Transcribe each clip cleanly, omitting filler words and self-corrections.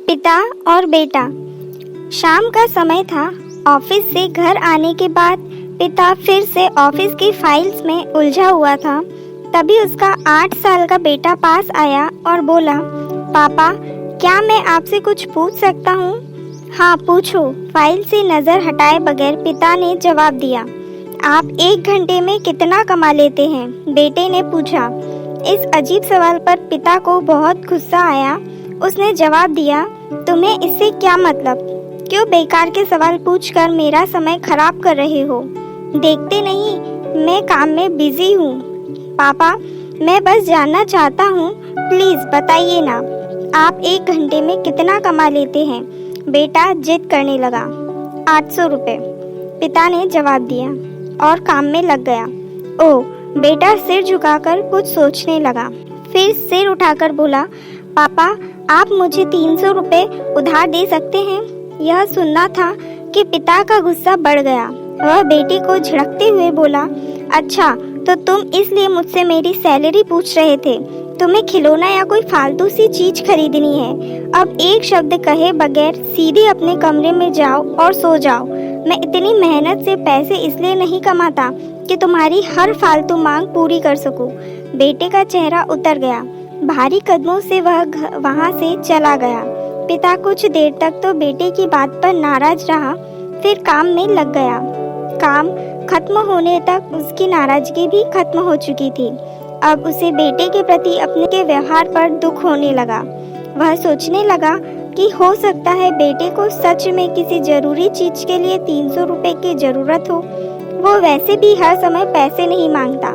पिता और बेटा। शाम का समय था। ऑफिस से घर आने के बाद पिता फिर से ऑफिस की फाइल्स में उलझा हुआ था। तभी उसका 8 साल का बेटा पास आया और बोला, पापा क्या मैं आपसे कुछ पूछ सकता हूँ? हाँ पूछो, फाइल से नज़र हटाए बगैर पिता ने जवाब दिया। आप 1 घंटे में कितना कमा लेते हैं? बेटे ने पूछा। इस अजीब सवाल पर पिता को बहुत गुस्सा आया। उसने जवाब दिया, तुम्हें इससे क्या मतलब? क्यों बेकार के सवाल पूछकर मेरा समय खराब कर रहे हो? देखते नहीं मैं काम में बिजी हूँ। पापा मैं बस जानना चाहता हूँ, प्लीज़ बताइए ना, आप 1 घंटे में कितना कमा लेते हैं? बेटा जिद करने लगा। 800 रुपये, पिता ने जवाब दिया और काम में लग गया। ओह, बेटा सिर झुकाकर कुछ सोचने लगा। फिर सिर उठाकर बोला, पापा आप मुझे 300 रुपये उधार दे सकते हैं? यह सुनना था कि पिता का गुस्सा बढ़ गया। वह बेटी को झिड़कते हुए बोला, अच्छा तो तुम इसलिए मुझसे मेरी सैलरी पूछ रहे थे? तुम्हें खिलौना या कोई फालतू सी चीज खरीदनी है? अब एक शब्द कहे बगैर सीधे अपने कमरे में जाओ और सो जाओ। मैं इतनी मेहनत से पैसे इसलिए नहीं कमाता कि तुम्हारी हर फालतू मांग पूरी कर सकूं। बेटे का चेहरा उतर गया। भारी कदमों से वह वहां से चला गया। पिता कुछ देर तक तो बेटे की बात पर नाराज रहा, फिर काम में लग गया। काम खत्म होने तक उसकी नाराजगी भी खत्म हो चुकी थी। अब उसे बेटे के प्रति अपने के व्यवहार पर दुख होने लगा। वह सोचने लगा कि हो सकता है बेटे को सच में किसी जरूरी चीज के लिए 300 रुपये की जरूरत हो। वो वैसे भी हर समय पैसे नहीं मांगता।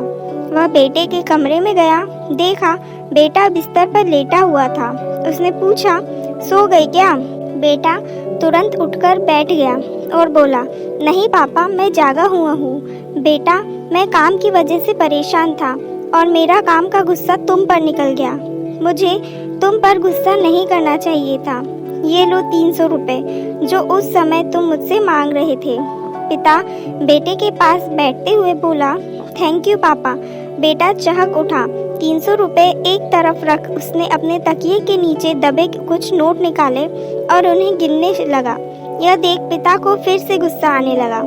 वह बेटे के कमरे में गया, देखा बेटा बिस्तर पर लेटा हुआ था। उसने पूछा, सो गई क्या? बेटा तुरंत उठकर बैठ गया और बोला, नहीं पापा मैं जागा हुआ हूँ। बेटा मैं काम की वजह से परेशान था और मेरा काम का गुस्सा तुम पर निकल गया। मुझे तुम पर गुस्सा नहीं करना चाहिए था। ये लो 300 रुपये जो उस समय तुम मुझसे मांग रहे थे। पिता बेटे के पास बैठते हुए बोला, थैंक यू पापा। बेटा चहक उठा। 300 रुपये एक तरफ रख उसने अपने तकिए के नीचे दबे कुछ नोट निकाले और उन्हें गिनने लगा। यह देख पिता को फिर से गुस्सा आने लगा।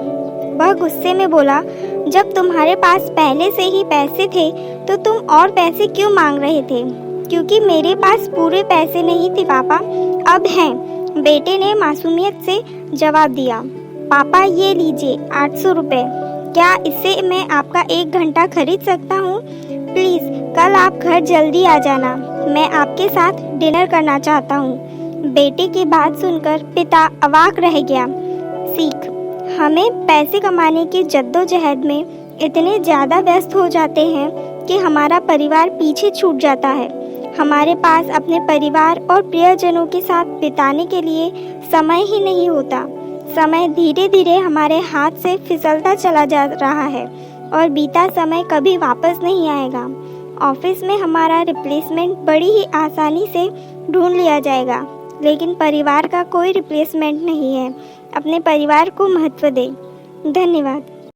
वह गुस्से में बोला, जब तुम्हारे पास पहले से ही पैसे थे तो तुम और पैसे क्यों मांग रहे थे? क्योंकि मेरे पास पूरे पैसे नहीं थे पापा, अब हैं। बेटे ने मासूमियत से जवाब दिया। पापा ये लीजिए 800 रुपये। क्या इससे मैं आपका 1 घंटा खरीद सकता हूँ? प्लीज़ कल आप घर जल्दी आ जाना, मैं आपके साथ डिनर करना चाहता हूँ। बेटे की बात सुनकर पिता अवाक रह गया। सीख, हमें पैसे कमाने की जद्दोजहद में इतने ज़्यादा व्यस्त हो जाते हैं कि हमारा परिवार पीछे छूट जाता है। हमारे पास अपने परिवार और प्रियजनों के साथ बिताने के लिए समय ही नहीं होता। समय धीरे धीरे हमारे हाथ से फिसलता चला जा रहा है और बीता समय कभी वापस नहीं आएगा। ऑफिस में हमारा रिप्लेसमेंट बड़ी ही आसानी से ढूंढ लिया जाएगा, लेकिन परिवार का कोई रिप्लेसमेंट नहीं है। अपने परिवार को महत्व दें। धन्यवाद।